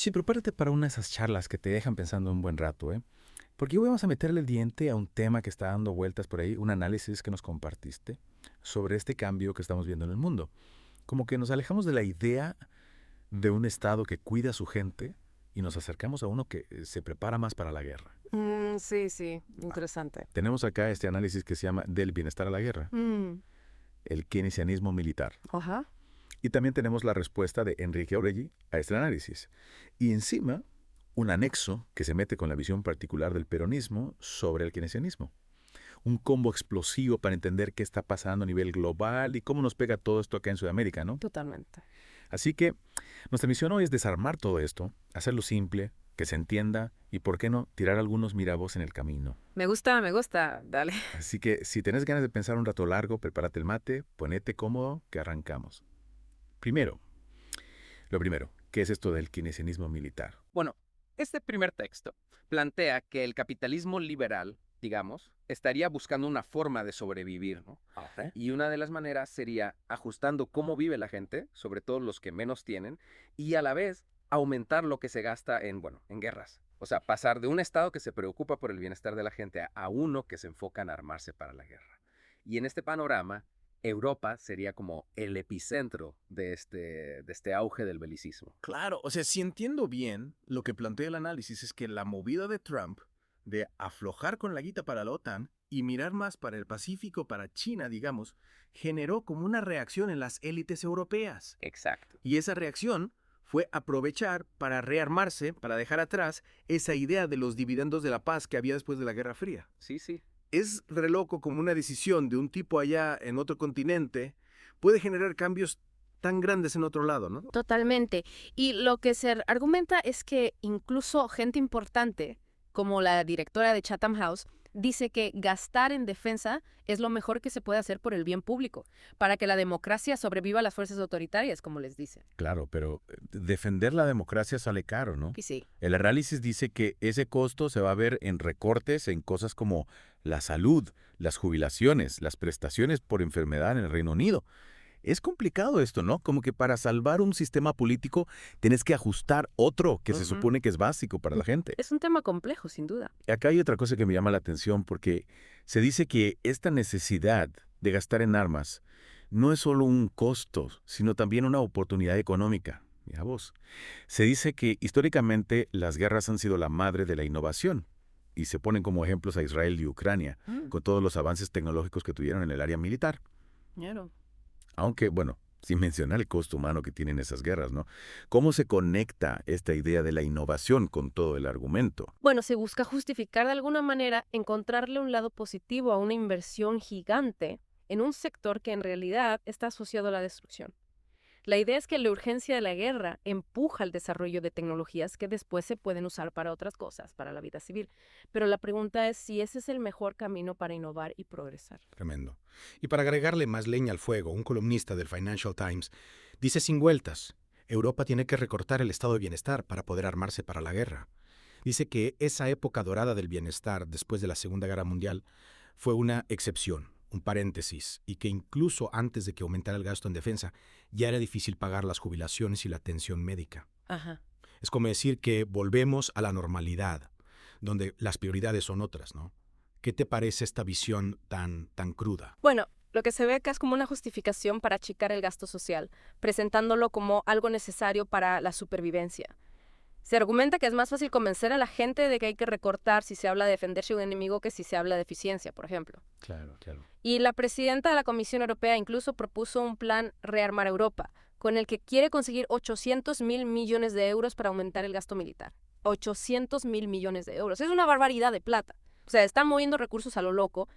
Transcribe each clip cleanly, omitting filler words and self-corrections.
Sí, prepárate para una de esas charlas que te dejan pensando un buen rato, ¿eh? Porque hoy vamos a meterle el diente a un tema que está dando vueltas por ahí, un análisis que nos compartiste sobre este cambio que estamos viendo en el mundo. Como que nos alejamos de la idea de un Estado que cuida a su gente y nos acercamos a uno que se prepara más para la guerra. Sí, sí, interesante. Tenemos acá este análisis que se llama Del bienestar a la guerra, Mm, el keynesianismo militar. ajá. Y también tenemos la respuesta de Enrique Auregui a este análisis. Y encima, un anexo que se mete con la visión particular del peronismo sobre el keynesianismo. Un combo explosivo para entender qué está pasando a nivel global y cómo nos pega todo esto acá en Sudamérica, ¿no? Totalmente. Así que nuestra misión hoy es desarmar todo esto, hacerlo simple, que se entienda y, ¿por qué no?, tirar algunos miravoz en el camino. Me gusta, me gusta. Dale. Así que si tenés ganas de pensar un rato largo, prepárate el mate, ponete cómodo, que arrancamos. Primero, lo primero, ¿qué es esto del keynesianismo militar? Bueno, este primer texto plantea que el capitalismo liberal, digamos, estaría buscando una forma de sobrevivir, ¿no? Y una de las maneras sería ajustando cómo vive la gente, sobre todo los que menos tienen, y a la vez aumentar lo que se gasta en, bueno, en guerras. O sea, pasar de un Estado que se preocupa por el bienestar de la gente a uno que se enfoca en armarse para la guerra. Y en este panorama, Europa sería como el epicentro de este auge del belicismo. Claro, o sea, si entiendo bien, lo que plantea el análisis es que la movida de Trump de aflojar con la guita para la OTAN y mirar más para el Pacífico, para China, digamos, generó como una reacción en las élites europeas. Exacto. Y esa reacción fue aprovechar para rearmarse, para dejar atrás esa idea de los dividendos de la paz que había después de la Guerra Fría. Sí, sí. Es re loco como una decisión de un tipo allá en otro continente puede generar cambios tan grandes en otro lado, ¿no? Totalmente. Y lo que se argumenta es que incluso gente importante, como la directora de Chatham House, dice que gastar en defensa es lo mejor que se puede hacer por el bien público, para que la democracia sobreviva a las fuerzas autoritarias, como les dicen. Claro, pero defender la democracia sale caro, ¿no? Y sí. El análisis dice que ese costo se va a ver en recortes en cosas como la salud, las jubilaciones, las prestaciones por enfermedad en el Reino Unido. Es complicado esto, ¿no? Como que para salvar un sistema político tienes que ajustar otro que se supone que es básico para la gente. Es un tema complejo, sin duda. Acá hay otra cosa que me llama la atención porque se dice que esta necesidad de gastar en armas no es solo un costo, sino también una oportunidad económica. Mira vos. Se dice que históricamente las guerras han sido la madre de la innovación y se ponen como ejemplos a Israel y Ucrania, con todos los avances tecnológicos que tuvieron en el área militar. Claro. Aunque, bueno, sin mencionar el costo humano que tienen esas guerras, ¿no? ¿Cómo se conecta esta idea de la innovación con todo el argumento? Bueno, se busca justificar de alguna manera encontrarle un lado positivo a una inversión gigante en un sector que en realidad está asociado a la destrucción. La idea es que la urgencia de la guerra empuja el desarrollo de tecnologías que después se pueden usar para otras cosas, para la vida civil. Pero la pregunta es si ese es el mejor camino para innovar y progresar. Tremendo. Y para agregarle más leña al fuego, un columnista del Financial Times dice sin vueltas, Europa tiene que recortar el estado de bienestar para poder armarse para la guerra. Dice que esa época dorada del bienestar después de la Segunda Guerra Mundial fue una excepción, un paréntesis, y que incluso antes de que aumentara el gasto en defensa, ya era difícil pagar las jubilaciones y la atención médica. Ajá. Es como decir que volvemos a la normalidad, donde las prioridades son otras, ¿no? ¿Qué te parece esta visión tan cruda? Bueno, lo que se ve acá es como una justificación para achicar el gasto social, presentándolo como algo necesario para la supervivencia. Se argumenta que es más fácil convencer a la gente de que hay que recortar si se habla de defenderse de un enemigo que si se habla de eficiencia, por ejemplo. Claro, claro. Y la presidenta de la Comisión Europea incluso propuso un plan Rearmar Europa, con el que quiere conseguir 800.000 millones de euros para aumentar el gasto militar. 800.000 millones de euros. Es una barbaridad de plata. O sea, están moviendo recursos a lo loco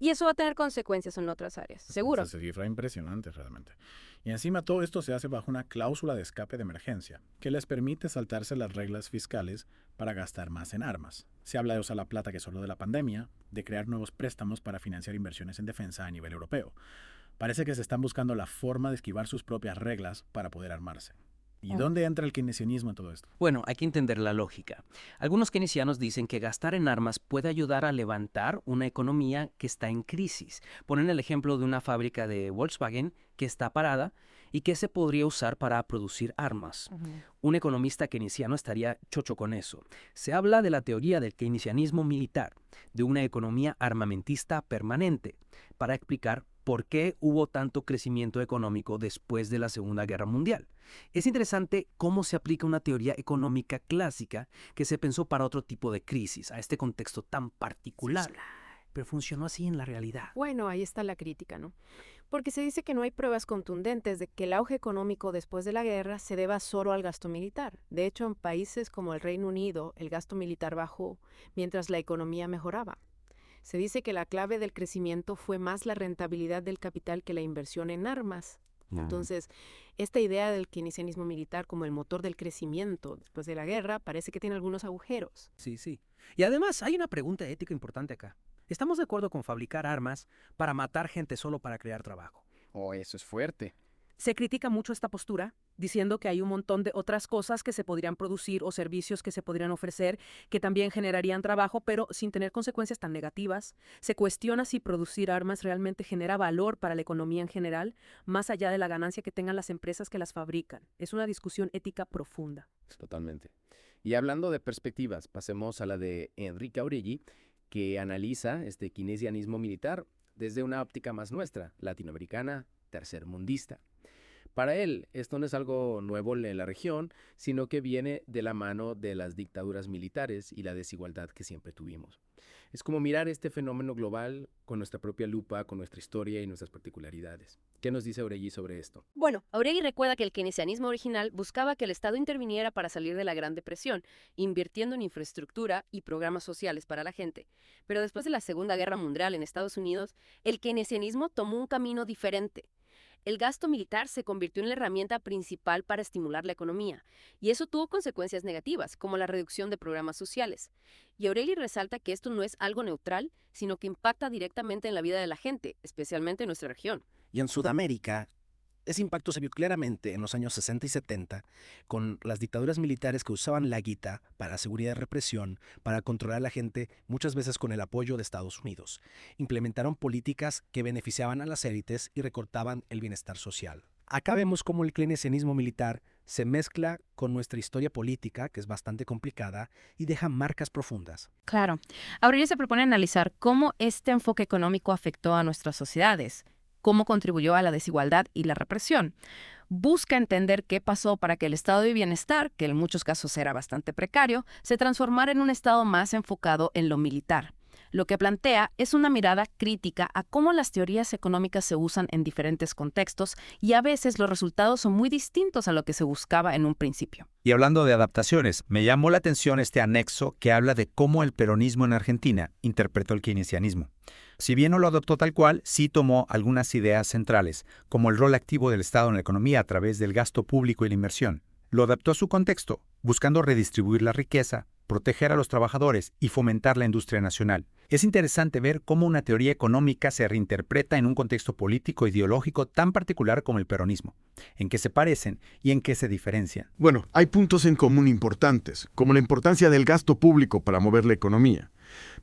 y eso va a tener consecuencias en otras áreas, seguro. Esa cifra impresionante realmente. Y encima todo esto se hace bajo una cláusula de escape de emergencia, que les permite saltarse las reglas fiscales para gastar más en armas. Se habla de usar la plata que sobró de la pandemia, de crear nuevos préstamos para financiar inversiones en defensa a nivel europeo. Parece que se están buscando la forma de esquivar sus propias reglas para poder armarse. ¿Y dónde entra el keynesianismo en todo esto? Bueno, hay que entender la lógica. Algunos keynesianos dicen que gastar en armas puede ayudar a levantar una economía que está en crisis. Ponen el ejemplo de una fábrica de Volkswagen que está parada y que se podría usar para producir armas. Un economista keynesiano estaría chocho con eso. Se habla de la teoría del keynesianismo militar, de una economía armamentista permanente, para explicar por qué hubo tanto crecimiento económico después de la Segunda Guerra Mundial. Es interesante cómo se aplica una teoría económica clásica que se pensó para otro tipo de crisis, a este contexto tan particular, pero funcionó así en la realidad. Bueno, ahí está la crítica, ¿no? Porque se dice que no hay pruebas contundentes de que el auge económico después de la guerra se deba solo al gasto militar. De hecho, en países como el Reino Unido, el gasto militar bajó mientras la economía mejoraba. Se dice que la clave del crecimiento fue más la rentabilidad del capital que la inversión en armas. Entonces, esta idea del keynesianismo militar como el motor del crecimiento después de la guerra parece que tiene algunos agujeros. Sí, sí. Y además hay una pregunta ética importante acá. ¿Estamos de acuerdo con fabricar armas para matar gente solo para crear trabajo? Oh, eso es fuerte. Se critica mucho esta postura, diciendo que hay un montón de otras cosas que se podrían producir o servicios que se podrían ofrecer que también generarían trabajo, pero sin tener consecuencias tan negativas. Se cuestiona si producir armas realmente genera valor para la economía en general, más allá de la ganancia que tengan las empresas que las fabrican. Es una discusión ética profunda. Totalmente. Y hablando de perspectivas, pasemos a la de Enrique Auregui, que analiza este keynesianismo militar desde una óptica más nuestra, latinoamericana, tercermundista. Para él, esto no es algo nuevo en la región, sino que viene de la mano de las dictaduras militares y la desigualdad que siempre tuvimos. Es como mirar este fenómeno global con nuestra propia lupa, con nuestra historia y nuestras particularidades. ¿Qué nos dice Auregui sobre esto? Bueno, Auregui recuerda que el keynesianismo original buscaba que el Estado interviniera para salir de la Gran Depresión, invirtiendo en infraestructura y programas sociales para la gente. Pero después de la Segunda Guerra Mundial en Estados Unidos, el keynesianismo tomó un camino diferente. El gasto militar se convirtió en la herramienta principal para estimular la economía, y eso tuvo consecuencias negativas, como la reducción de programas sociales. Y Auregui resalta que esto no es algo neutral, sino que impacta directamente en la vida de la gente, especialmente en nuestra región. Y en Sudamérica, ese impacto se vio claramente en los años 60 y 70 con las dictaduras militares que usaban la guita para seguridad y represión, para controlar a la gente, muchas veces con el apoyo de Estados Unidos. Implementaron políticas que beneficiaban a las élites y recortaban el bienestar social. Acá vemos cómo el keynesianismo militar se mezcla con nuestra historia política, que es bastante complicada, y deja marcas profundas. Claro. Auregui se propone analizar cómo este enfoque económico afectó a nuestras sociedades, cómo contribuyó a la desigualdad y la represión. Busca entender qué pasó para que el estado de bienestar, que en muchos casos era bastante precario, se transformara en un estado más enfocado en lo militar. Lo que plantea es una mirada crítica a cómo las teorías económicas se usan en diferentes contextos y a veces los resultados son muy distintos a lo que se buscaba en un principio. Y hablando de adaptaciones, me llamó la atención este anexo que habla de cómo el peronismo en Argentina interpretó el keynesianismo. Si bien no lo adoptó tal cual, sí tomó algunas ideas centrales, como el rol activo del Estado en la economía a través del gasto público y la inversión. Lo adaptó a su contexto, buscando redistribuir la riqueza, proteger a los trabajadores y fomentar la industria nacional. Es interesante ver cómo una teoría económica se reinterpreta en un contexto político e ideológico tan particular como el peronismo, en qué se parecen y en qué se diferencian. Bueno, hay puntos en común importantes, como la importancia del gasto público para mover la economía.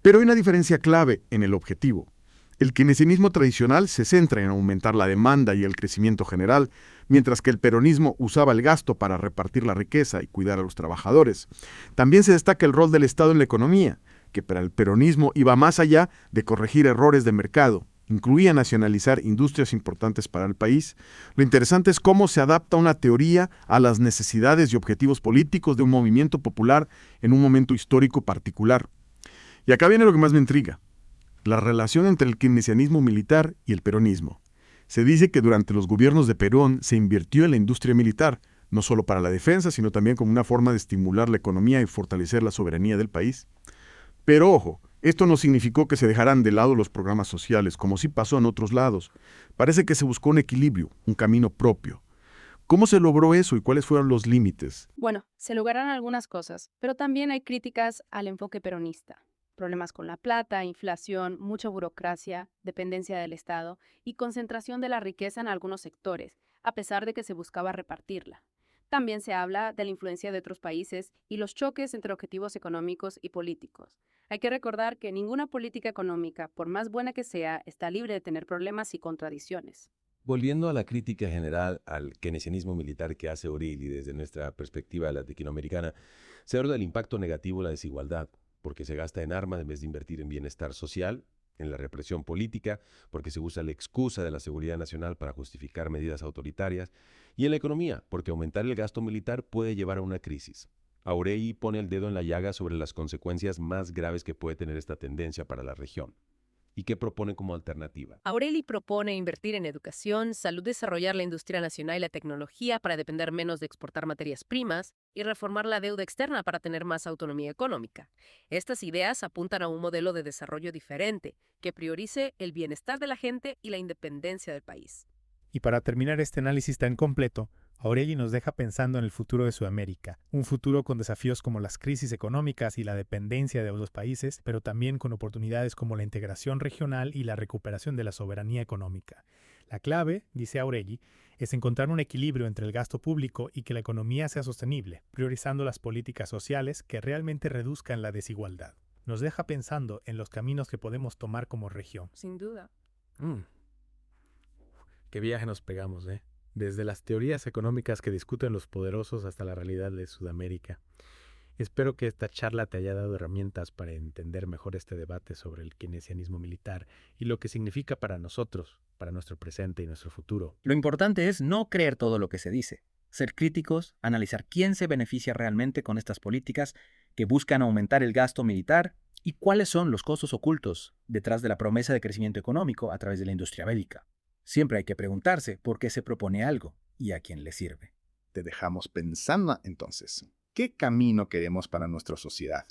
Pero hay una diferencia clave en el objetivo. El keynesianismo tradicional se centra en aumentar la demanda y el crecimiento general, mientras que el peronismo usaba el gasto para repartir la riqueza y cuidar a los trabajadores. También se destaca el rol del Estado en la economía, que para el peronismo iba más allá de corregir errores de mercado, incluía nacionalizar industrias importantes para el país. Lo interesante es cómo se adapta una teoría a las necesidades y objetivos políticos de un movimiento popular en un momento histórico particular. Y acá viene lo que más me intriga: la relación entre el keynesianismo militar y el peronismo. Se dice que durante los gobiernos de Perón se invirtió en la industria militar, no solo para la defensa, sino también como una forma de estimular la economía y fortalecer la soberanía del país. Pero ojo, esto no significó que se dejaran de lado los programas sociales, como sí pasó en otros lados. Parece que se buscó un equilibrio, un camino propio. ¿Cómo se logró eso y cuáles fueron los límites? Bueno, se lograron algunas cosas, pero también hay críticas al enfoque peronista. Problemas con la plata, inflación, mucha burocracia, dependencia del Estado y concentración de la riqueza en algunos sectores, a pesar de que se buscaba repartirla. También se habla de la influencia de otros países y los choques entre objetivos económicos y políticos. Hay que recordar que ninguna política económica, por más buena que sea, está libre de tener problemas y contradicciones. Volviendo a la crítica general al keynesianismo militar que hace O'Reilly desde nuestra perspectiva latinoamericana, se habla del impacto negativo de la desigualdad, porque se gasta en armas en vez de invertir en bienestar social, en la represión política, porque se usa la excusa de la seguridad nacional para justificar medidas autoritarias, y en la economía, porque aumentar el gasto militar puede llevar a una crisis. O'Reilly pone el dedo en la llaga sobre las consecuencias más graves que puede tener esta tendencia para la región. ¿Y qué propone como alternativa? O'Reilly propone invertir en educación, salud, desarrollar la industria nacional y la tecnología para depender menos de exportar materias primas y reformar la deuda externa para tener más autonomía económica. Estas ideas apuntan a un modelo de desarrollo diferente que priorice el bienestar de la gente y la independencia del país. Y para terminar este análisis tan completo, O'Reilly nos deja pensando en el futuro de Sudamérica, un futuro con desafíos como las crisis económicas y la dependencia de otros países, pero también con oportunidades como la integración regional y la recuperación de la soberanía económica. La clave, dice O'Reilly, es encontrar un equilibrio entre el gasto público y que la economía sea sostenible, priorizando las políticas sociales que realmente reduzcan la desigualdad. Nos deja pensando en los caminos que podemos tomar como región. Sin duda. Qué viaje nos pegamos, ¿eh? Desde las teorías económicas que discuten los poderosos hasta la realidad de Sudamérica. Espero que esta charla te haya dado herramientas para entender mejor este debate sobre el keynesianismo militar y lo que significa para nosotros, para nuestro presente y nuestro futuro. Lo importante es no creer todo lo que se dice, ser críticos, analizar quién se beneficia realmente con estas políticas que buscan aumentar el gasto militar y cuáles son los costos ocultos detrás de la promesa de crecimiento económico a través de la industria bélica. Siempre hay que preguntarse por qué se propone algo y a quién le sirve. Te dejamos pensando entonces, ¿qué camino queremos para nuestra sociedad?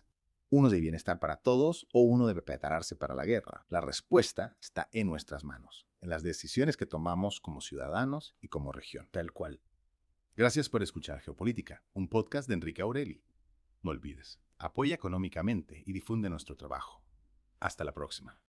¿Uno de bienestar para todos o uno de prepararse para la guerra? La respuesta está en nuestras manos, en las decisiones que tomamos como ciudadanos y como región. Tal cual. Gracias por escuchar Geopolítica, un podcast de Enrique O'Reilly. No olvides, apoya económicamente y difunde nuestro trabajo. Hasta la próxima.